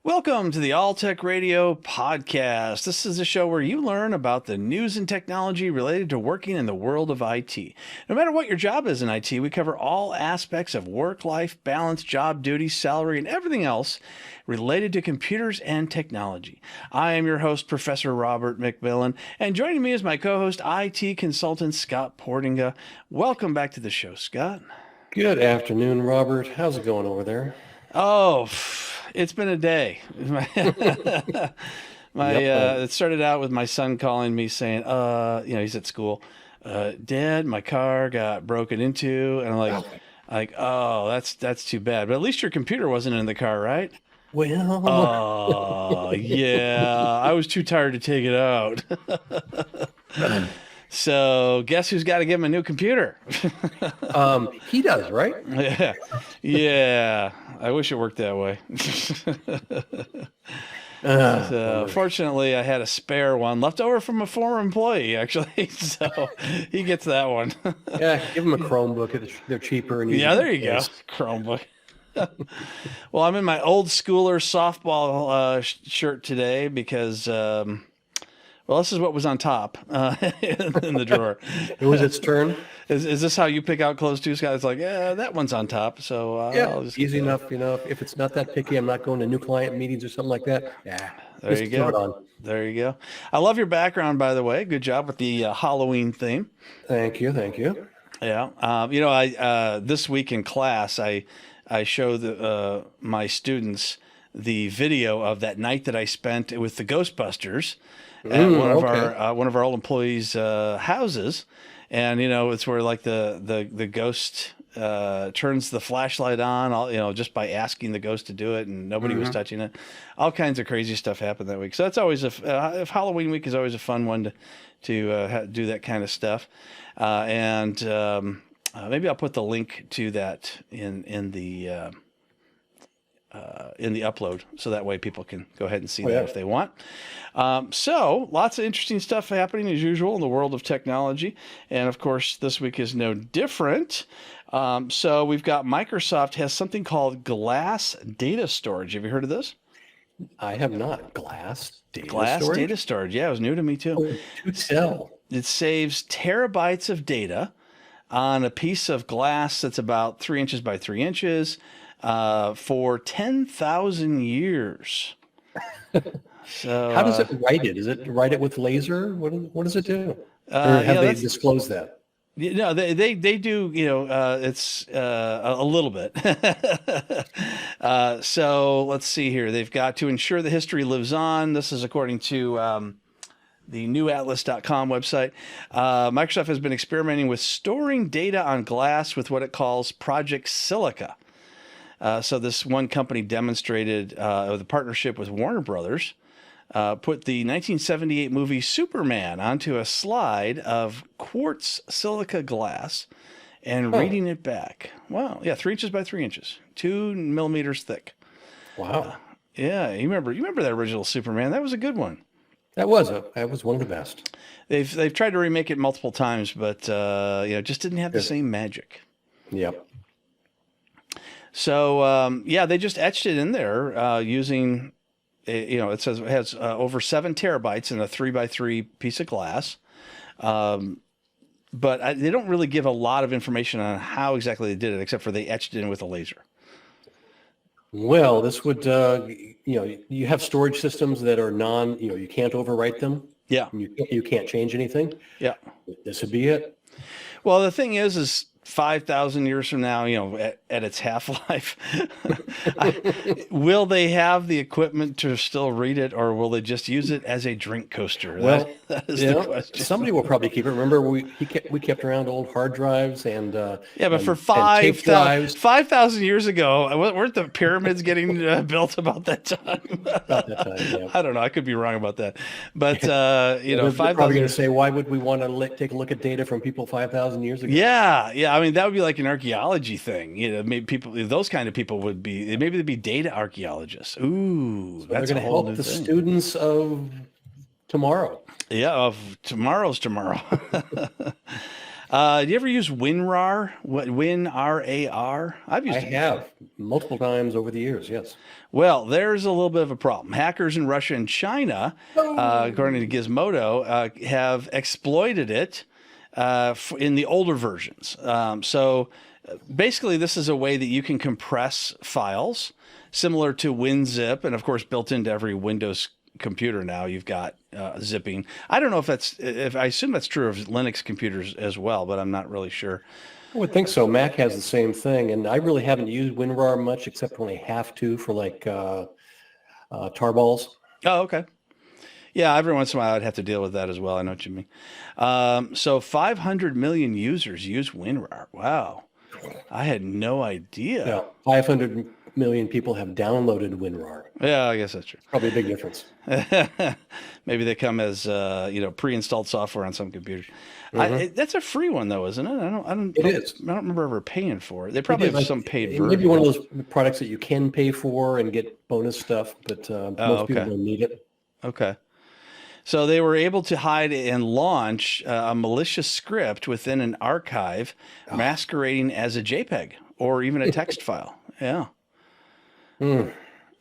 Welcome to the All Tech Radio podcast. This is a show where you learn about the news and technology related to working in the world of IT. No matter what your job is in IT, we cover all aspects of work-life balance, job duties, salary, and everything else related to computers and technology. I am your host, Professor Robert McMillen, and joining me is my co-host, IT consultant Scott Portinga. Welcome back to the show, Scott. Good afternoon, Robert. How's it going over there? Oh, it's been a day. It started out with my son calling me saying, he's at school. Dad, my car got broken into, and I'm like, oh, that's too bad. But at least your computer wasn't in the car, right? Well, Oh, yeah. I was too tired to take it out. So guess who's got to give him a new computer? he does, right? Yeah. Yeah. I wish it worked that way. Fortunately, I had a spare one left over from a former employee, actually. So he gets that one. Yeah, give him a Chromebook. They're cheaper. And Yeah, there you go. Chromebook. Well, I'm in my old schooler softball shirt today because... well, this is what was on top in the drawer. It was its turn. Is this how you pick out clothes too, Scott? It's like, yeah, that one's on top. So yeah, I'll just easy enough. If it's not that picky, I'm not going to new client meetings or something like that. Yeah, there you go. Throw it on. There you go. I love your background, by the way. Good job with the Halloween theme. Thank you. Thank you. Yeah. I this week in class, I show my students the video of that night that I spent with the Ghostbusters at one of our old employees' houses, and it's where like the ghost turns the flashlight on, just by asking the ghost to do it, and nobody was touching it. All kinds of crazy stuff happened that week. So that's always if Halloween week is always a fun one to do that kind of stuff, and maybe I'll put the link to that in the upload, so that way people can go ahead and see that if they want. So lots of interesting stuff happening as usual in the world of technology. And of course, this week is no different. So we've got Microsoft has something called Glass Data Storage. Have you heard of this? I have not. Glass storage? Data storage. Yeah, it was new to me too. To tell. It saves terabytes of data on a piece of glass that's about 3 inches by 3 inches. For 10,000 years. So how does it write it? Does it write it with laser? What does it do? Or have they disclosed that? No, they do. It's a little bit. So let's see here. They've got to ensure the history lives on. This is according to the newatlas.com website. Microsoft has been experimenting with storing data on glass with what it calls Project Silica. So this one company demonstrated the partnership with Warner Brothers, put the 1978 movie Superman onto a slide of quartz silica glass and reading it back. Wow. Yeah, 3 inches by 3 inches, 2 millimeters thick. Wow. Yeah, you remember that original Superman? That was a good one. That was one of the best. They've tried to remake it multiple times, but just didn't have the same magic. Yep. So, they just etched it in there using, it says it has over 7 terabytes in a 3x3 piece of glass. But they don't really give a lot of information on how exactly they did it, except for they etched it in with a laser. Well, this would, you have storage systems that are you can't overwrite them. Yeah. You can't change anything. Yeah. This would be it. Well, the thing is 5,000 years from now, at its half-life, will they have the equipment to still read it, or will they just use it as a drink coaster? Well, that is the question. Somebody will probably keep it. Remember, we kept around old hard drives and but for 5,000 years ago, weren't the pyramids getting built about that time? About that time, yeah. I don't know. I could be wrong about that, but they're probably going to say, why would we want to take a look at data from people 5,000 years ago? Yeah. I mean, that would be like an archaeology thing. Maybe those kind of people would be. Maybe they'd be data archaeologists. Ooh, so that's going to help the students of tomorrow. Yeah, of tomorrow's tomorrow. Do you ever use WinRAR? What WinRAR? I've used I it. have multiple times over the years. Yes. Well, there's a little bit of a problem. Hackers in Russia and China, according to Gizmodo, have exploited it in the older versions. Basically, this is a way that you can compress files similar to WinZip, and of course, built into every Windows computer now, you've got zipping. I don't know if I assume that's true of Linux computers as well, but I'm not really sure. I would think so. Mac has the same thing, and I really haven't used WinRAR much, except when I have to for like tarballs. Oh, okay. Yeah, every once in a while I'd have to deal with that as well. I know what you mean. So 500 million users use WinRAR. Wow. I had no idea. Yeah, 500 million people have downloaded WinRAR. Yeah, I guess that's true. Probably a big difference. Maybe they come as pre-installed software on some computers. That's a free one though, isn't it? It is. I don't remember ever paying for it. They probably have some paid version. Maybe one of those products that you can pay for and get bonus stuff, but most people don't need it. Okay. So they were able to hide and launch a malicious script within an archive masquerading as a JPEG or even a text file. Yeah.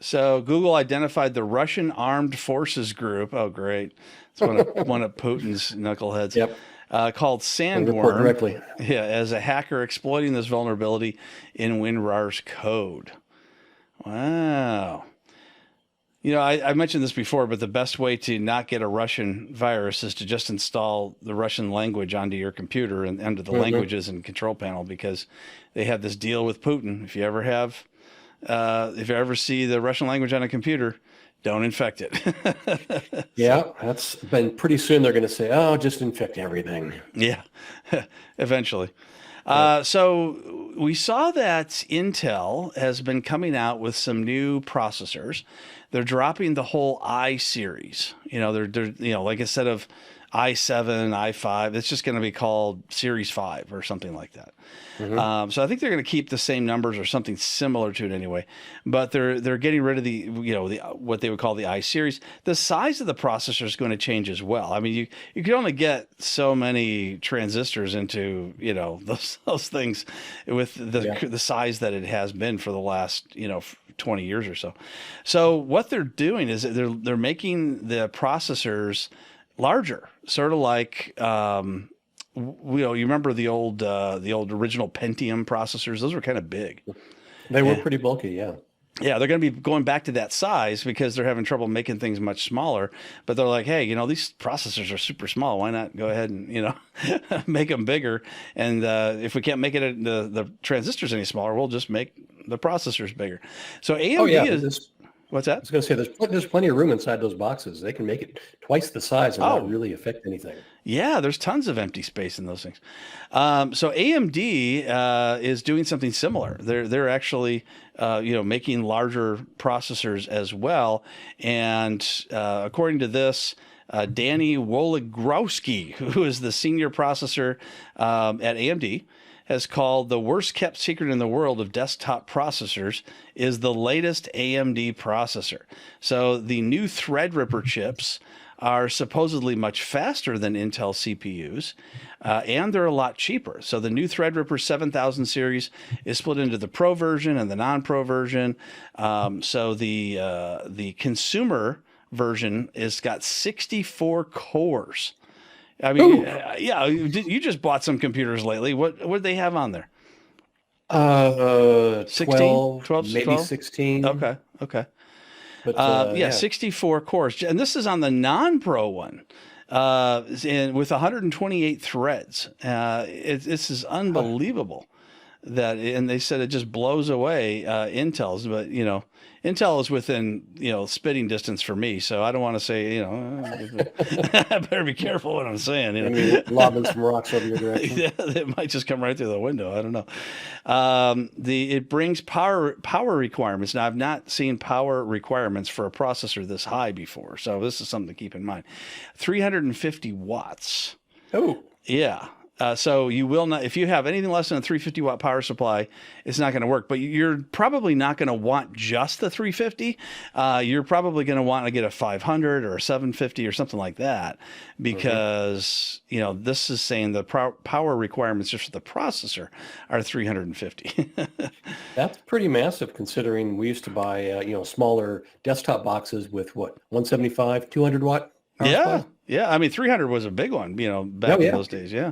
So Google identified the Russian Armed Forces Group. Oh, great. It's one of Putin's knuckleheads. Yep. Called Sandworm. Directly. Yeah, as a hacker exploiting this vulnerability in WinRAR's code. Wow. I mentioned this before, but the best way to not get a Russian virus is to just install the Russian language onto your computer and under the languages and control panel, because they have this deal with Putin. If you ever see the Russian language on a computer, don't infect it. Yeah, that's been pretty soon. They're going to say, "Oh, just infect everything." Yeah, eventually. So we saw that Intel has been coming out with some new processors. They're dropping the whole I series. They're like instead of i7, i5, it's just going to be called Series 5 or something like that. So I think they're going to keep the same numbers or something similar to it anyway. But they're getting rid of the what they would call the I series. The size of the processor is going to change as well. I mean, you can only get so many transistors into those things with the size that it has been for the last 20 years or so. So what they're doing is they're making the processors larger, sort of like you remember the old original Pentium processors? Those were kind of big. They were pretty bulky, yeah. Yeah, they're going to be going back to that size because they're having trouble making things much smaller. But they're like, hey, these processors are super small. Why not go ahead and make them bigger? And if we can't make it the transistors any smaller, we'll just make the processors bigger. So AMD what's that? I was going to say there's plenty of room inside those boxes. They can make it twice the size and not really affect anything. Yeah, there's tons of empty space in those things. So AMD is doing something similar. They're actually making larger processors as well. And according to this, Danny Woligrowski, who is the senior processor at AMD, has called the worst kept secret in the world of desktop processors is the latest AMD processor. So the new Threadripper chips are supposedly much faster than Intel CPUs, and they're a lot cheaper. So the new Threadripper 7000 series is split into the Pro version and the non-Pro version. So the consumer version has got 64 cores. I mean, yeah, you just bought some computers lately. What do they have on there? 16, 12, maybe 12? 16. Okay. But 64 cores. And this is on the non-Pro one with 128 threads. This is unbelievable. And they said it just blows away Intel's, but Intel is within spitting distance for me, so I don't want to say I better be careful what I'm saying. I mean, lobbing some rocks over your direction. Yeah, it might just come right through the window. I don't know. It brings power requirements. Now I've not seen power requirements for a processor this high before, so this is something to keep in mind. 350 watts. Oh, yeah. So you will not, if you have anything less than a 350 watt power supply, it's not going to work. But you're probably not going to want just the 350. You're probably going to want to get a 500 or a 750 or something like that, because this is saying the power requirements just for the processor are 350. That's pretty massive, considering we used to buy smaller desktop boxes with 175, 200 watt power supplies? Yeah. I mean, 300 was a big one, back in those days. Yeah.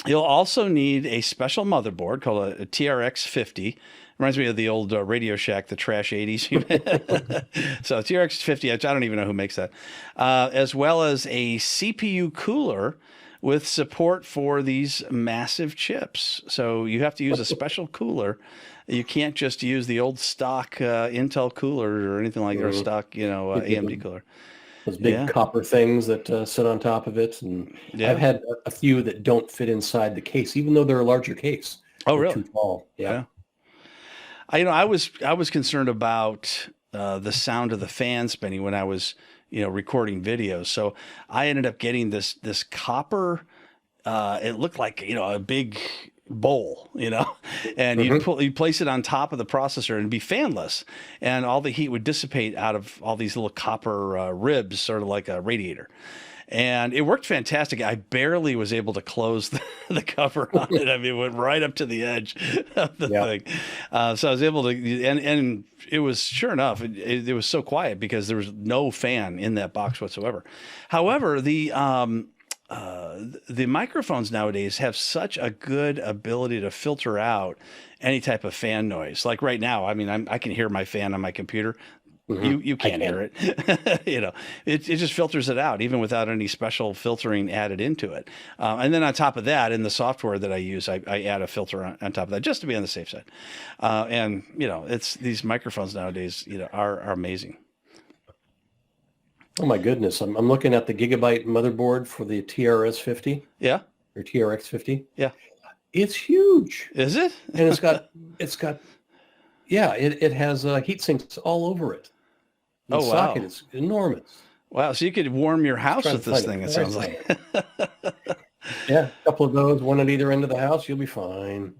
You'll also need a special motherboard called a TRX 50. Reminds me of the old Radio Shack, the trash 80s. So TRX 50, I don't even know who makes that. As well as a CPU cooler with support for these massive chips. So you have to use a special cooler. You can't just use the old stock Intel cooler or anything like that, or stock, AMD cooler. Those big copper things that sit on top of it. And I've had a few that don't fit inside the case, even though they're a larger case. Oh, they're really? Too tall. Yeah. I was concerned about the sound of the fan spinning when I was, recording videos. So I ended up getting this copper. It looked like, a big bowl, and you'd place it on top of the processor and be fanless, and all the heat would dissipate out of all these little copper ribs, sort of like a radiator. And it worked fantastic. I barely was able to close the cover on it. I mean, it went right up to the edge of the thing. So I was able to, and it was, sure enough, it was so quiet because there was no fan in that box whatsoever. However, the microphones nowadays have such a good ability to filter out any type of fan noise. Like right now, I mean, I can hear my fan on my computer. You can't hear it. It just filters it out, even without any special filtering added into it. And then on top of that, in the software that I use, I add a filter on top of that just to be on the safe side. And it's these microphones nowadays, are amazing. Oh my goodness! I'm looking at the Gigabyte motherboard for the TRS 50. Yeah. Or TRX 50. Yeah. It's huge. Is it? And it has heat sinks all over it. The socket is enormous. Wow. So you could warm your house with this thing, it sounds like. Yeah, a couple of those, one at either end of the house, you'll be fine.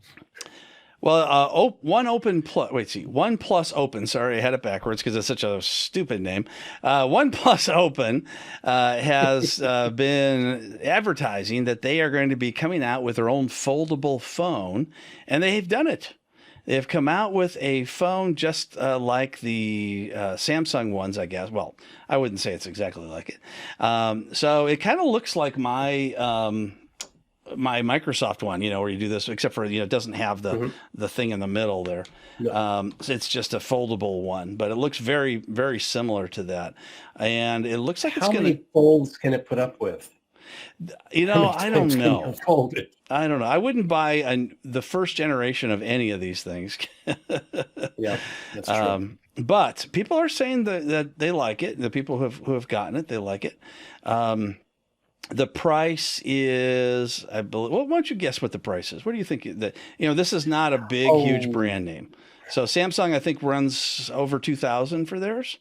Well, OnePlus Open. Sorry, I had it backwards because it's such a stupid name. OnePlus Open has been advertising that they are going to be coming out with their own foldable phone, and they've done it. They've come out with a phone just like the Samsung ones, I guess. Well, I wouldn't say it's exactly like it. So it kind of looks like my Microsoft one, where you do this, except for, it doesn't have the thing in the middle there. So it's just a foldable one, but it looks very, very similar to that. And it looks like How many folds can it put up with? I don't know. I don't know. I wouldn't buy the first generation of any of these things. Yeah, that's true. But people are saying that they like it. The people who have gotten it, they like it. The price is, I believe. Well, why don't you guess what the price is? What do you think? This is not a big, huge brand name. So Samsung, I think, runs over $2,000 for theirs.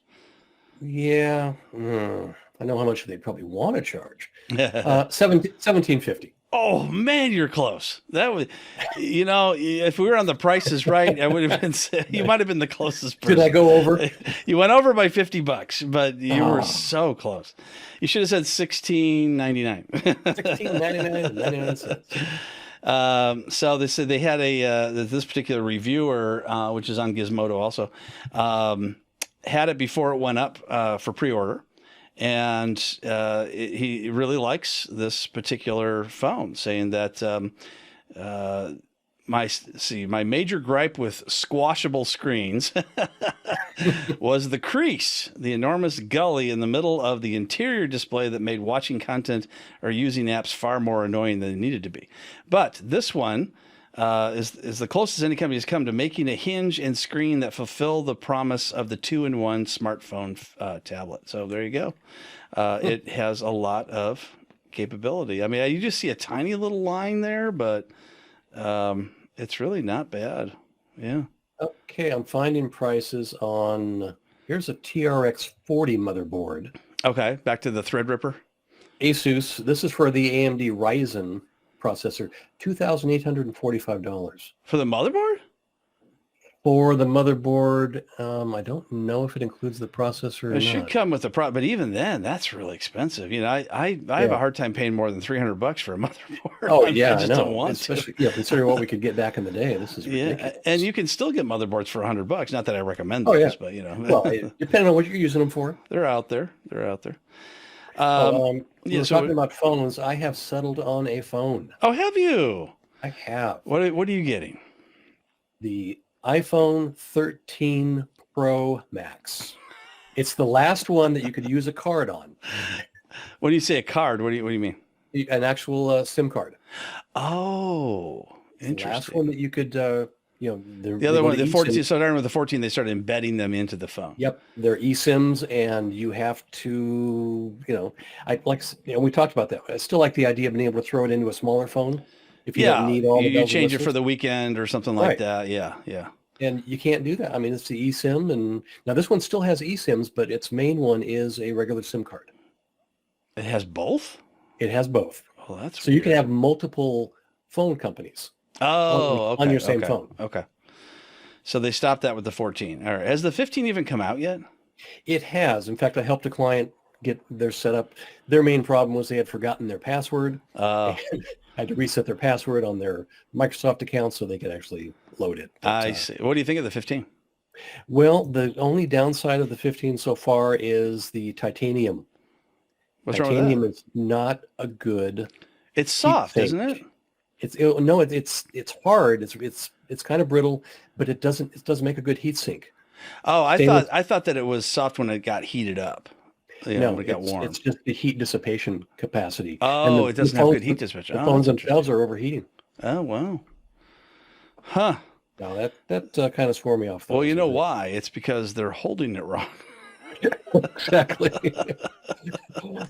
Yeah, I know how much they probably want to charge. $17.50. Oh man, you're close. That would, if we were on the Price is Right, I would have been. You might have been the closest person. Did I go over? You went over by $50, but you were so close. You should have said $16.99. $16.99. So they said they had this particular reviewer, which is on Gizmodo also, had it before it went up for pre-order. And he really likes this particular phone, saying that my major gripe with squashable screens was the crease, the enormous gully in the middle of the interior display that made watching content or using apps far more annoying than it needed to be. But this one is the closest any company has come to making a hinge and screen that fulfill the promise of the 2-in-1 smartphone tablet. So there you go. It has a lot of capability. I mean, you just see a tiny little line there, but it's really not bad. Yeah. Okay, I'm finding prices on, here's a TRX 40 motherboard. Okay, back to the Threadripper. Asus. This is for the AMD Ryzen processor, $2,845. For the motherboard? For the motherboard, I don't know if it includes the processor or It should not. come with the but even then, that's really expensive. You know, I have Yeah. a hard time paying more than $300 for a motherboard. Oh I yeah, just I know. don't want Especially, to. yeah, considering what we could get back in the day, this is Yeah, ridiculous. and you can still get motherboards for $100. Not that I recommend Oh yeah. those, but you know, Well, depending on what you're using them for. they're out there. They're out there. We Yeah. were So, talking about phones. I have settled on a phone. oh, have you? I have What are you getting? the iPhone 13 Pro Max. It's the last one that you could use a card on, When you say a card, what do you mean? an actual SIM card. Oh, The last interesting. one that you could, The other one, the 14. So I remember the 14. They started embedding them into the phone. Yep, they're eSIMs, and you have to, we talked about that. I still like the idea of being able to throw it into a smaller phone if you don't Yeah, need all the you bells and change it for whistles. the weekend or something like Right. that. Yeah, yeah. And you can't do that. I mean, it's the eSIM, and now this one still has eSIMs, but its main one is a regular SIM card. It has both. It has both, Oh, that's so you can weird. have multiple phone companies Oh, on okay, your same okay, phone. okay. So they stopped that with the 14. All right. Has the 15 even come out yet? It has. In fact, I helped a client get their setup. Their main problem was they had forgotten their password. Uh, And had to reset their password on their Microsoft account so they could actually load it. But, I see. What do you think of the 15? well, the only downside of the 15 so far is the titanium. What's wrong with Titanium that? is not a good It's soft, sink. isn't it? It's hard. It's kind of brittle, but it doesn't make a good heat sink. Oh, Stainless- I thought that it was soft when it got heated up. Yeah, no, when it got warm. it's just the heat dissipation capacity. Oh, it doesn't have good heat phones- dispatch. The Oh, phones that's themselves are overheating. Oh, wow. Huh. Now that kind of swore me off. Well, you know what? why? It's because they're holding it wrong. Exactly.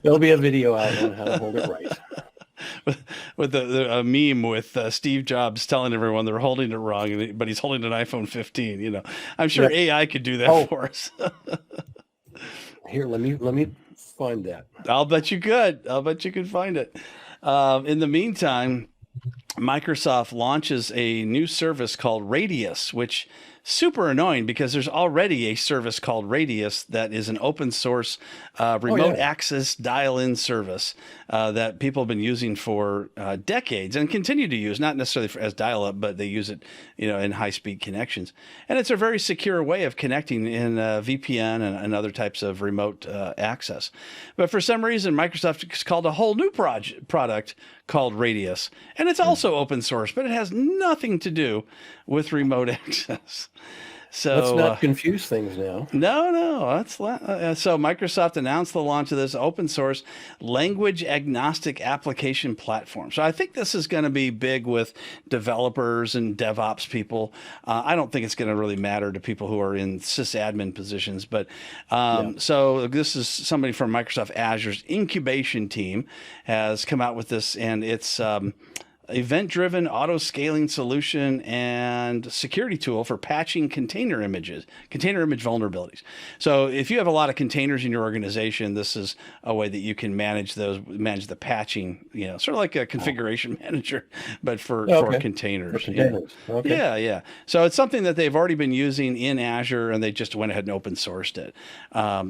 There'll be a video out on how to hold it right. With a meme with Steve Jobs telling everyone they're holding it wrong, but he's holding an iPhone 15. You know, I'm sure Yep. AI could do that Oh. for us. Here, let me find that. I'll bet you could. I'll bet you could find it. In the meantime, Microsoft launches a new service called Radius, which super annoying because there's already a service called Radius that is an open source remote access dial-in service that people have been using for decades and continue to use, not necessarily as dial-up, but they use it, in high-speed connections. And it's a very secure way of connecting in VPN and other types of remote access. But for some reason, Microsoft has called a whole new product called Radius, and it's also open source, but it has nothing to do with remote access. So Let's not confuse things now. no, that's so Microsoft announced the launch of this open source language agnostic application platform. So I think this is going to be big with developers and DevOps people. I don't think it's going to really matter to people who are in sysadmin positions, but so this is somebody from Microsoft Azure's incubation team has come out with this, and it's event-driven auto-scaling solution and security tool for patching container image vulnerabilities. So if you have a lot of containers in your organization, this is a way that you can manage the patching, sort of like a configuration manager, but for containers. For containers. Okay. Yeah. So it's something that they've already been using in Azure, and they just went ahead and open sourced it.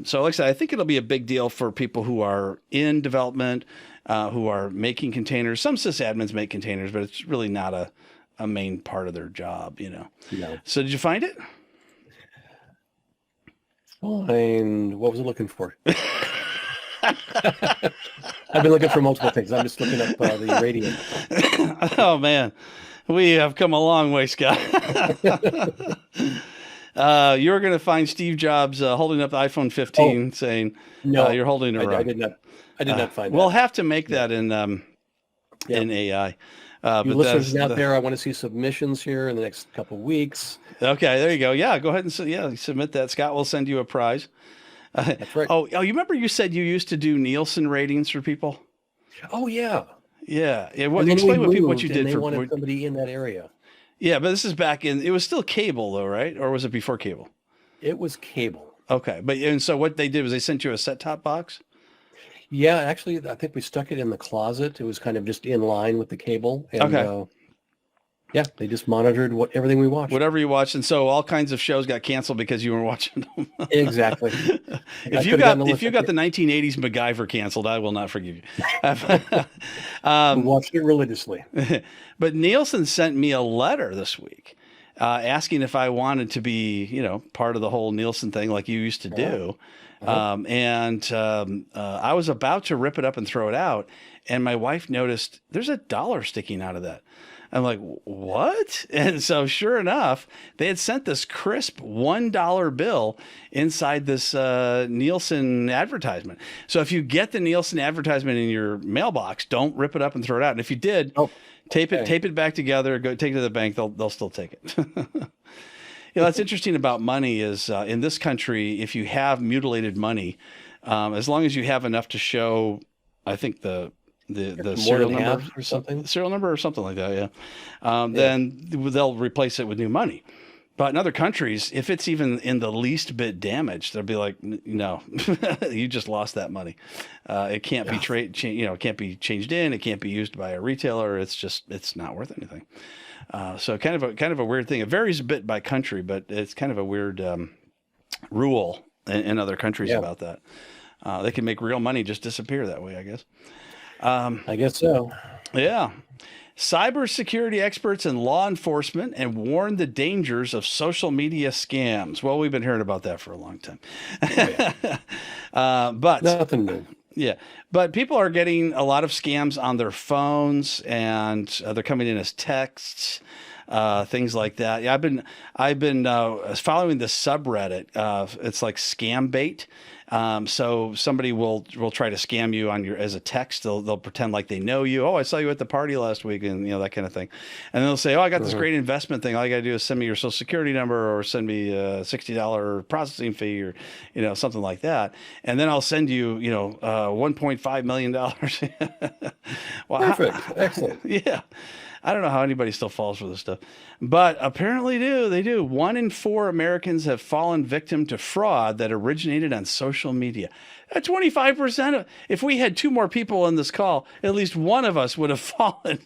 So like I said, I think it'll be a big deal for people who are in development, who are making containers. Some sysadmins make containers, but it's really not a main part of their job, No. So did you find it? Fine. What was I looking for? I've been looking for multiple things. I'm just looking up the Radiant. Oh, man. We have come a long way, Scott. You're going to find Steve Jobs holding up the iPhone 15 saying, No, you're holding it wrong. I did not find We'll that. have to make that in AI. You But listeners that's out there, I want to see submissions here in the next couple of weeks. Okay, there you go. Yeah, go ahead and submit that. Scott will send you a prize. That's right. Oh, you remember you said you used to do Nielsen ratings for people? Oh yeah. Yeah. And then Explain we what you moved, did and they for. wanted somebody in that area. Yeah, but this is back in. It was still cable though, right? Or was it before cable? It was cable. Okay, and so what they did was they sent you a set-top box. Yeah, actually, I think we stuck it in the closet. It was kind of just in line with the cable, and Okay. yeah, they just monitored everything we watched. Whatever you watched, and so all kinds of shows got canceled because you weren't watching them. Exactly. I If you could have gotten got a if look you at got it. the 1980s MacGyver canceled, I will not forgive you. We watched it religiously. But Nielsen sent me a letter this week asking if I wanted to be, part of the whole Nielsen thing like you used to do. I was about to rip it up and throw it out, and my wife noticed there's $1 sticking out of that. I'm like, what? And so sure enough, they had sent this crisp $1 bill inside this Nielsen advertisement. So if you get the Nielsen advertisement in your mailbox, don't rip it up and throw it out. And if you did, Oh, tape okay. it back together, go take it to the bank. They'll still take it. That's interesting about money is in this country, if you have mutilated money, as long as you have enough to show, I think the More serial than number half or something. serial number or something like that. Yeah. Yeah. Then they'll replace it with new money. But in other countries, if it's even in the least bit damaged, they'll be like, no, you just lost that money. It can't be it can't be changed in. It can't be used by a retailer. It's not worth anything. So kind of a weird thing. It varies a bit by country, but it's kind of a weird rule in other countries about that. They can make real money just disappear that way, I guess. I guess so. Yeah. Cybersecurity experts and law enforcement and warn the dangers of social media scams. Well, we've been hearing about that for a long time. But Nothing new. yeah, but people are getting a lot of scams on their phones, and they're coming in as texts, things like that. Yeah, I've been following this subreddit. It's like scam bait. So somebody will try to scam you as a text. They'll pretend like they know you. Oh, I saw you at the party last week, and that kind of thing. And they'll say, oh, I got this great investment thing. All you got to do is send me your social security number, or send me a $60 processing fee, or something like that. And then I'll send you $1.5 million. Well, Perfect. Excellent. yeah. I don't know how anybody still falls for this stuff, but apparently they do. 1 in 4 Americans have fallen victim to fraud that originated on social media. 25%. If we had 2 more people on this call, at least one of us would have fallen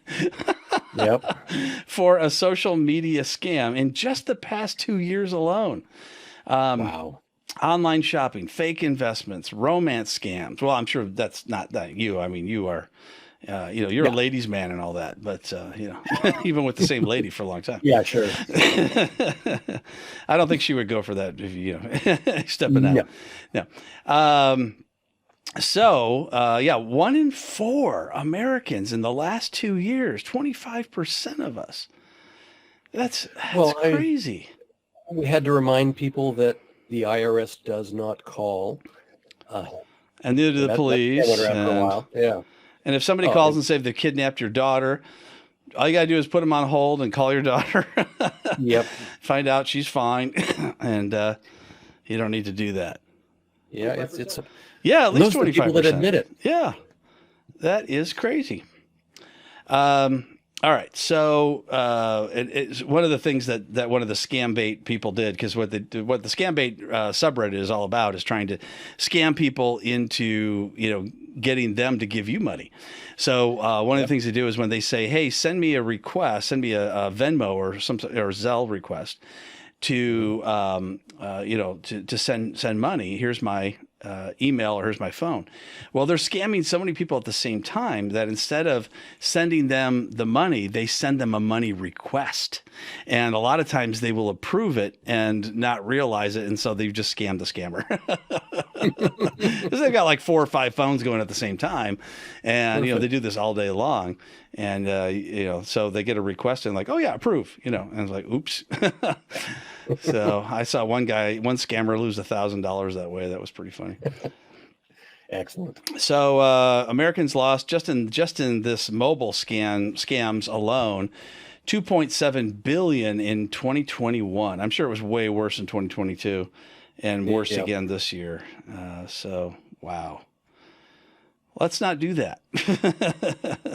Yep. for a social media scam in just the past 2 years alone. Wow. Online shopping, fake investments, romance scams. Well, I'm sure that's not that you. I mean, you are. You're a ladies' man and all that, but even with the same lady for a long time. Yeah, sure. I don't think she would go for that if stepping out. No. 1 in 4 Americans in the last 2 years, 25% of us. That's crazy. We had to remind people that the IRS does not call. And neither do the police. That went around for a while. Yeah. And if somebody calls and says they kidnapped your daughter, all you got to do is put them on hold and call your daughter. Yep. Find out she's fine. And you don't need to do that. Yeah, it's at least 25%. People that admit it. Yeah, that is crazy. All right, so it's one of the things that one of the scam bait people did, because what the scam bait subreddit is all about is trying to scam people into getting them to give you money. So one of the things they do is when they say, "Hey, send me a request, send me a Venmo or Zelle request to to send money. Here's my email, or here's my phone." Well, they're scamming so many people at the same time that instead of sending them the money, they send them a money request. And a lot of times they will approve it and not realize it. And so they've just scammed the scammer. Because they've got like 4 or 5 phones going at the same time. And, they do this all day long. And, so they get a request and like, oh yeah, approve, and it's like, oops. So I saw one scammer lose $1,000 that way. That was pretty funny. Excellent. So Americans lost just in this mobile scams alone, $2.7 billion in 2021. I'm sure it was way worse in 2022, and worse again this year. So wow. Let's not do that.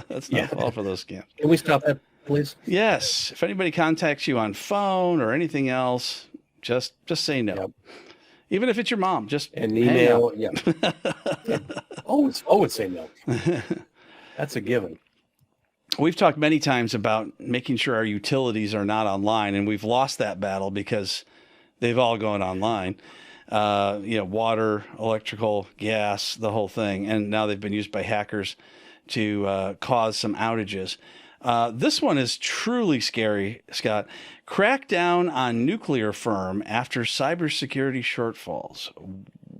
Let's not fall for those scams. Can we stop that, please? Yes. If anybody contacts you on phone or anything else, just say no. Yep. Even if it's your mom, just an email. hang up. Yeah. It's say no. That's a given. We've talked many times about making sure our utilities are not online, and we've lost that battle because they've all gone online. Water, electrical, gas, the whole thing. And now they've been used by hackers to cause some outages. This one is truly scary, Scott. Crackdown on nuclear firm after cybersecurity shortfalls.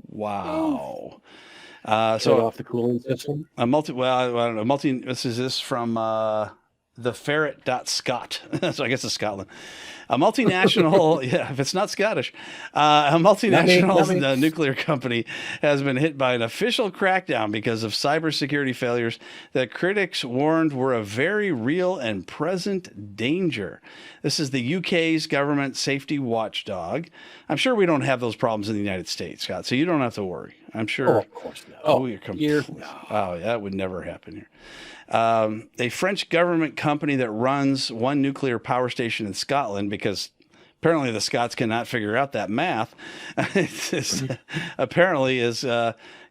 Wow. So off the cooling system. I don't know. This is from the ferret.scot. So I guess it's Scotland. A multinational, yeah, if it's not Scottish, a multinational nuclear company has been hit by an official crackdown because of cybersecurity failures that critics warned were a very real and present danger. This is the UK's government safety watchdog. I'm sure we don't have those problems in the United States, Scott, so you don't have to worry. I'm sure. Oh, of course not. Oh, yeah, that would never happen here. A French government company that runs one nuclear power station in Scotland, because apparently the Scots cannot figure out that math, apparently has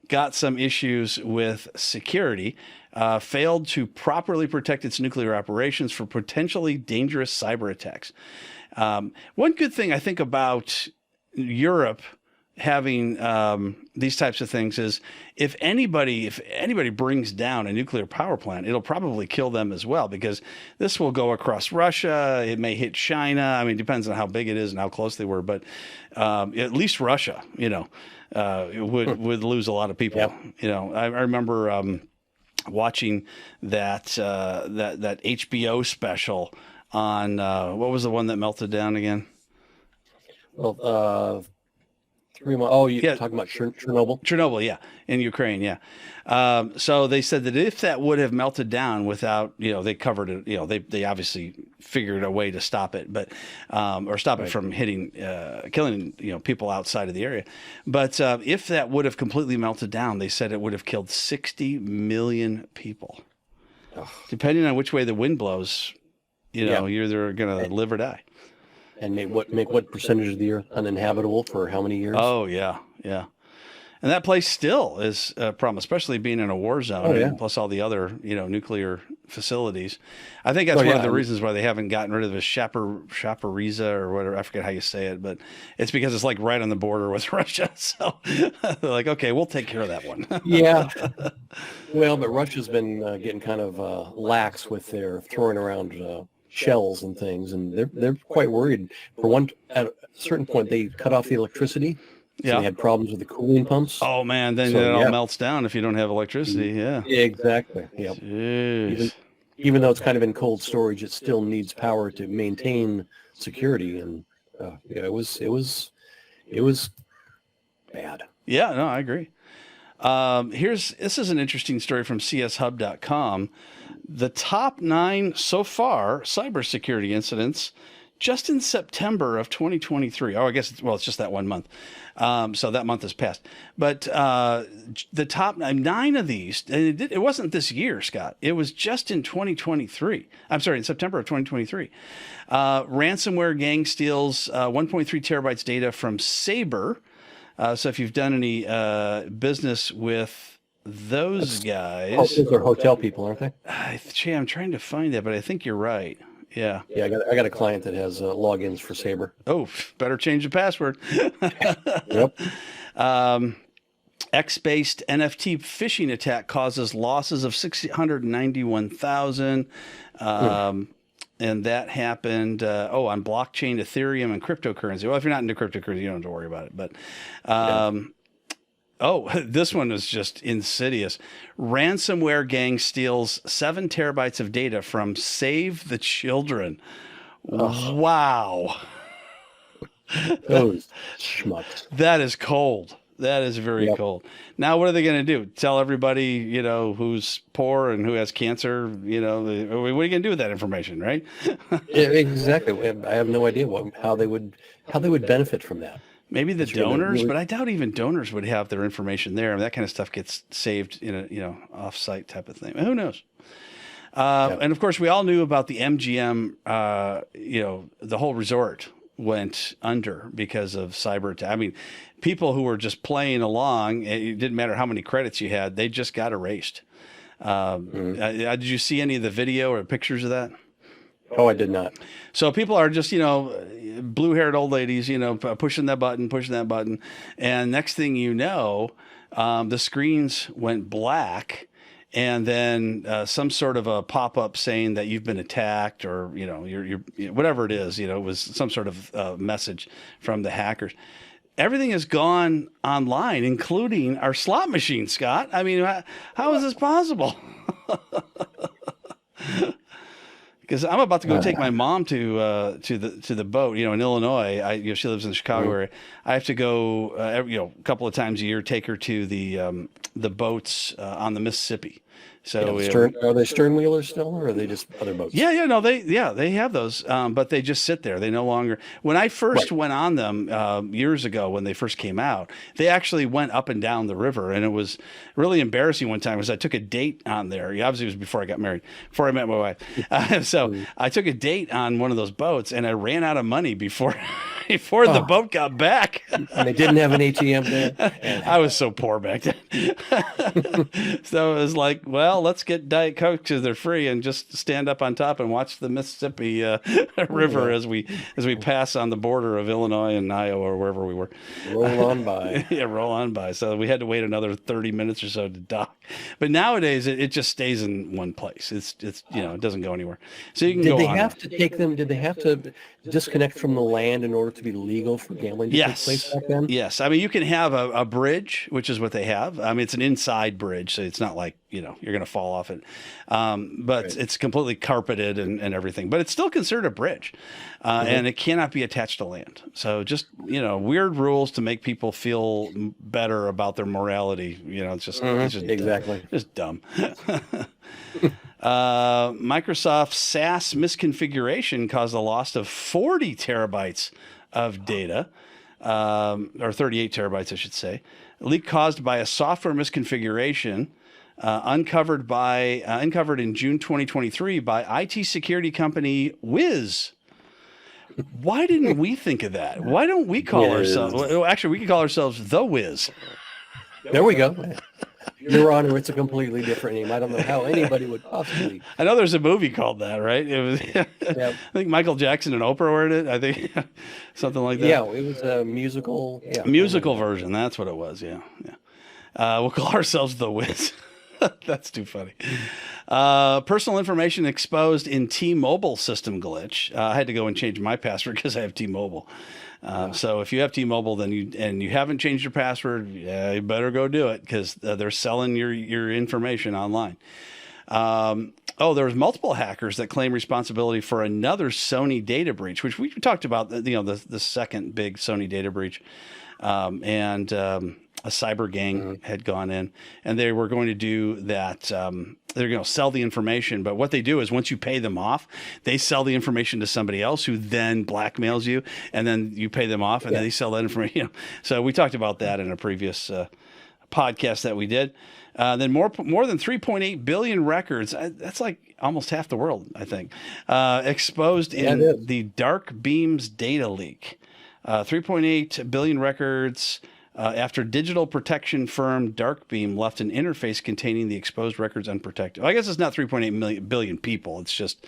got some issues with security, failed to properly protect its nuclear operations for potentially dangerous cyber attacks. One good thing I think about Europe having these types of things is if anybody brings down a nuclear power plant, it'll probably kill them as well, because this will go across Russia. It may hit China. I mean, it depends on how big it is and how close they were, but at least Russia, would lose a lot of people. Yep. I remember watching that HBO special on what was the one that melted down again? Well, 3 months. Oh, you're talking about Chernobyl? Chernobyl, yeah, in Ukraine, yeah. So they said that if that would have melted down without, they covered it, they obviously figured a way to stop it, but or stop it from hitting, killing, people outside of the area. But if that would have completely melted down, they said it would have killed 60 million people. Oh. Depending on which way the wind blows, you're either going to live or die. And make what percentage of the earth uninhabitable for how many years? Oh, yeah. And that place still is a problem, especially being in a war zone, and plus all the other, nuclear facilities. I think that's one of the reasons why they haven't gotten rid of the Zaporizhzhia or whatever. I forget how you say it, but it's because it's like right on the border with Russia. So they're like, okay, we'll take care of that one. Yeah. Well, but Russia's been getting kind of lax with their throwing around shells and things, and they're quite worried. For one, at a certain point, they cut off the electricity. So they had problems with the cooling pumps. Oh man, then it all melts down if you don't have electricity. Yeah, exactly. Yep. Even though it's kind of in cold storage, it still needs power to maintain security, and it was bad. Yeah, no, I agree. This is an interesting story from cshub.com. The top 9 so far cybersecurity incidents just in September of 2023. Oh, I guess it's just that 1 month. So that month has passed. But the top 9 of these, and it wasn't this year, Scott. It was just in 2023. I'm sorry, in September of 2023. Ransomware gang steals 1.3 terabytes data from Sabre. So if you've done any business with those guys, those are hotel people, aren't they? I'm trying to find that, but I think you're right. Yeah. Yeah, I got a client that has logins for Sabre. Oh, better change the password. Yep. X-based NFT phishing attack causes losses of $691,000. And that happened, on blockchain, Ethereum, and cryptocurrency. Well, if you're not into cryptocurrency, you don't have to worry about it. But this one is just insidious. Ransomware gang steals 7 terabytes of data from Save the Children. Oh. Wow. Those schmucks. That is cold. That is very cold. Now, what are they going to do? Tell everybody, who's poor and who has cancer, what are you going to do with that information, right? Yeah, exactly. I have no idea how they would benefit from that. Maybe the donors, but I doubt even donors would have their information there. I mean, that kind of stuff gets saved in a, off-site type of thing. Who knows? And of course, we all knew about the MGM, the whole resort went under because of cyber attack. I mean, people who were just playing along, it didn't matter how many credits you had, they just got erased. Did you see any of the video or pictures of that? Oh, I did not. So people are just, blue-haired old ladies, pushing that button. And next thing you know, the screens went black. And then some sort of a pop-up saying that you've been attacked, or you're whatever it is. It was some sort of message from the hackers. Everything is gone online, including our slot machine, Scott. I mean, how is this possible? Because I'm about to go take my mom to the boat, in Illinois. She lives in the Chicago area. I have to go, a couple of times a year, take her to the boats on the Mississippi. So are they stern wheelers still, or are they just other boats? They have those, but they just sit there. They no longer. When I first went on them years ago, when they first came out, they actually went up and down the river, and it was really embarrassing. One time, because I took a date on there. Obviously, it was before I got married, before I met my wife. So I took a date on one of those boats, and I ran out of money before the boat got back. And they didn't have an ATM there. I was so poor back then. So it was like, well, let's get Diet Coke because they're free, and just stand up on top and watch the Mississippi River as we pass on the border of Illinois and Iowa or wherever we were. Roll on by. Roll on by. So we had to wait another 30 minutes or so to dock. But nowadays it just stays in one place. It's it doesn't go anywhere. So you can go on. Did they have to disconnect from the land in order to be legal for gambling to take place back then? Yes. I mean, you can have a bridge, which is what they have. I mean, it's an inside bridge, so it's not like, you're going to fall off it. But it's completely carpeted and everything. But it's still considered a bridge. And it cannot be attached to land. So just, weird rules to make people feel better about their morality. It's just exactly just dumb. Microsoft SAS misconfiguration caused a loss of 40 terabytes of data, or 38 terabytes, I should say. A leak caused by a software misconfiguration uncovered in June 2023 by IT security company Wiz. Why didn't we think of that? Why don't we call ourselves? Well, actually, we could call ourselves the Wiz. There we go. Your Honor, it's a completely different name. I don't know how anybody would possibly. I know there's a movie called that, right? It was. I think Michael Jackson and Oprah were in it. I think something like that. Yeah, it was a musical. Yeah, musical version. That's what it was. Yeah. We'll call ourselves the Wiz. That's too funny. Personal information exposed in T-Mobile system glitch. I had to go and change my password because I have T-Mobile. So if you have T-Mobile, then you haven't changed your password, you better go do it, because they're selling your information online. There was multiple hackers that claim responsibility for another Sony data breach, which we talked about. The second big Sony data breach, and a cyber gang had gone in, and they were going to do that. They're going to sell the information, but what they do is once you pay them off, they sell the information to somebody else who then blackmails you, and then you pay them off, and then they sell that information. So we talked about that in a previous podcast that we did. Then more than 3.8 billion records. That's like almost half the world, I think, exposed in the Dark Beams data leak. 3.8 billion records. After digital protection firm Darkbeam left an interface containing the exposed records unprotected. Well, I guess it's not 3.8 billion people. It's just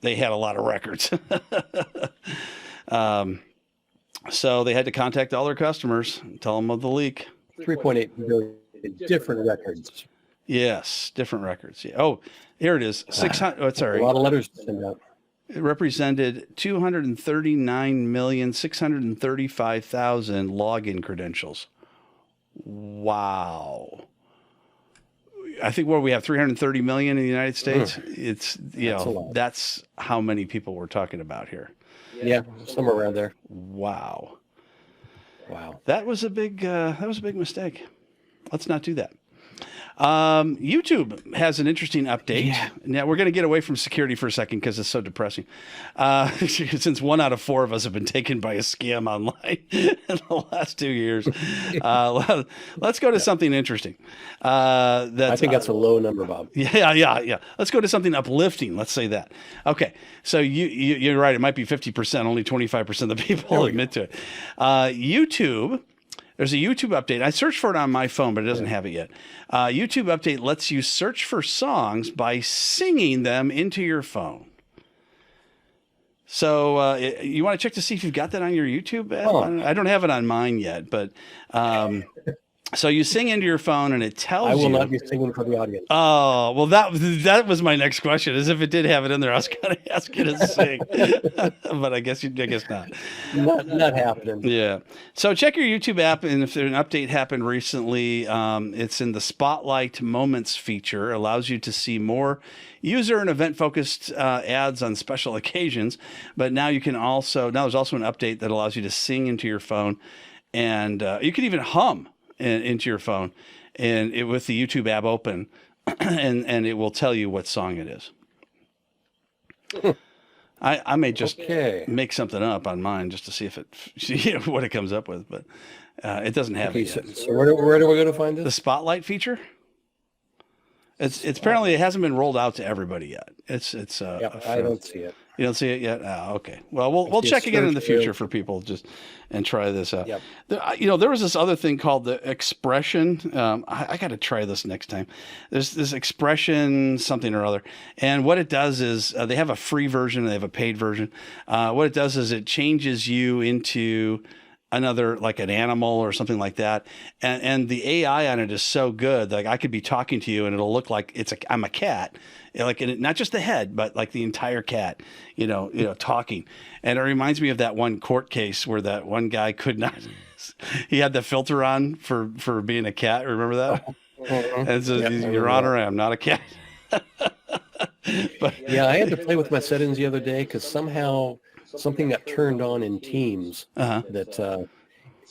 they had a lot of records. So they had to contact all their customers and tell them of the leak. 3.8 billion different records. Yes, different records. Yeah. Oh, here it is. 600. Oh, sorry. A lot of letters to send out. It represented 239,635,000 login credentials. Wow. I think we have 330 million in the United States. It's that's how many people we're talking about here. Yeah, somewhere around there. Wow. That was a big mistake. Let's not do that. YouTube has an interesting update. Yeah. Now, we're going to get away from security for a second because it's so depressing. Since 1 out of 4 of us have been taken by a scam online in the last 2 years. Let's go to something interesting. I think that's a low number, Bob. Yeah. Let's go to something uplifting. Let's say that. Okay. So you're right. It might be 50%. Only 25% of the people admit to it. YouTube. There's a YouTube update. I searched for it on my phone, but it doesn't have it yet. YouTube update lets you search for songs by singing them into your phone. So you want to check to see if you've got that on your YouTube app? I don't have it on mine yet, but so you sing into your phone and it tells you. I will not be singing for the audience. Oh, well, that was my next question. Is if it did have it in there, I was going to ask you to sing, but I guess not. Not happening. Yeah. So check your YouTube app, and if an update happened recently, it's in the Spotlight Moments feature. It allows you to see more user and event-focused ads on special occasions. But now there's also an update that allows you to sing into your phone, and you can even hum into your phone, and with the YouTube app open, and it will tell you what song it is. I may just make something up on mine just to see what it comes up with, but it doesn't have it yet. So where do we go to find this? The Spotlight feature. It's apparently it hasn't been rolled out to everybody yet. I don't see it. You don't see it yet? Oh, okay. Well, we'll check again in the future for people and try this out. Yep. There was this other thing called the expression. I got to try this next time. There's this expression something or other, and what it does is they have a free version and they have a paid version. What it does is it changes you into another, like an animal or something like that, and the AI on it is so good. Like I could be talking to you and it'll look like I'm a cat, like not just the head, but like the entire cat, talking. And it reminds me of that one court case where that one guy could not. He had the filter on for being a cat. Remember that? And so, Your Honor, I am not a cat. But I had to play with my settings the other day because somehow something got turned on in Teams that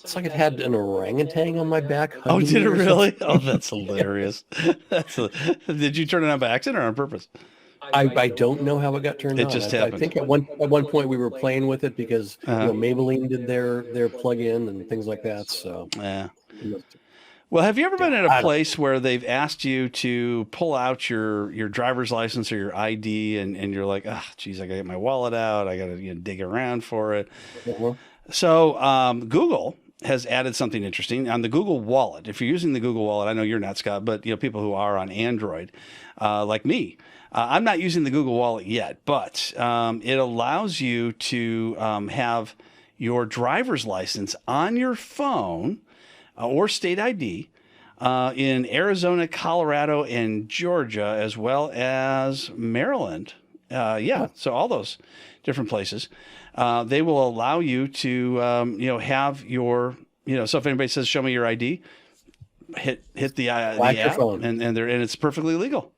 it's like it had an orangutan on my back. Oh, did it really? Oh, that's hilarious. Did you turn it on by accident or on purpose? I don't know how it got turned on. It just happened. I think at one point we were playing with it because Maybelline did their plug-in and things like that. So yeah. Well, have you ever been at a place where they've asked you to pull out your driver's license or your ID and you're like, geez, I got to get my wallet out. I got to dig around for it. So Google has added something interesting on the Google Wallet. If you're using the Google Wallet, I know you're not, Scott, but people who are on Android, like me, I'm not using the Google Wallet yet, but it allows you to have your driver's license on your phone or state ID in Arizona, Colorado, and Georgia, as well as Maryland. So all those different places. They will allow you to, have your, so if anybody says, show me your ID, hit the app, phone. and it's perfectly legal.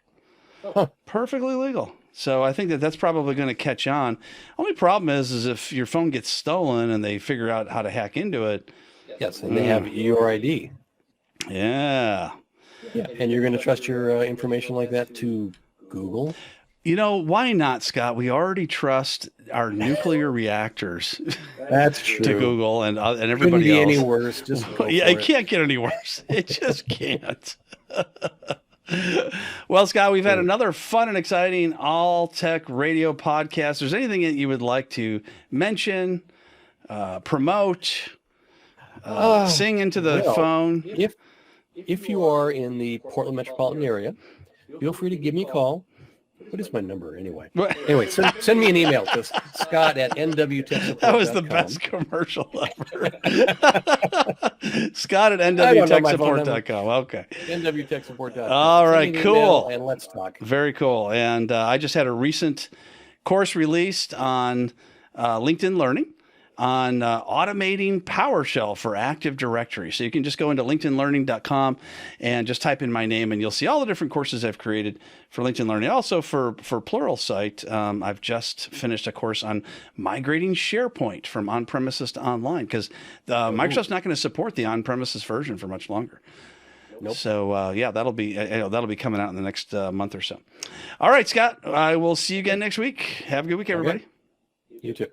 Perfectly legal. So I think that's probably going to catch on. Only problem is if your phone gets stolen and they figure out how to hack into it. Yes, and they have your ID. Yeah. And you're going to trust your information like that to Google? Why not, Scott? We already trust our nuclear reactors. That's true. To Google and everybody else. Couldn't be else. any worse. Just it can't get any worse. It just can't. Well, Scott, we've had another fun and exciting all tech radio podcast. Is there anything that you would like to mention, promote, sing into the phone? If you are in the Portland metropolitan area, feel free to give me a call. What is my number anyway? Anyway, send me an email to Scott@nwtechsupport.com. That was the best commercial ever. Scott at nwtechsupport.com. Okay. nwtechsupport.com. All right, cool. And let's talk. Very cool. And I just had a recent course released on LinkedIn Learning on automating PowerShell for Active Directory. So you can just go into linkedinlearning.com and just type in my name, and you'll see all the different courses I've created for LinkedIn Learning. Also for Pluralsight, I've just finished a course on migrating SharePoint from on-premises to online because Microsoft's not going to support the on-premises version for much longer. Nope. So yeah, that'll be coming out in the next month or so. All right, Scott. I will see you again next week. Have a good week, everybody. Okay. You too.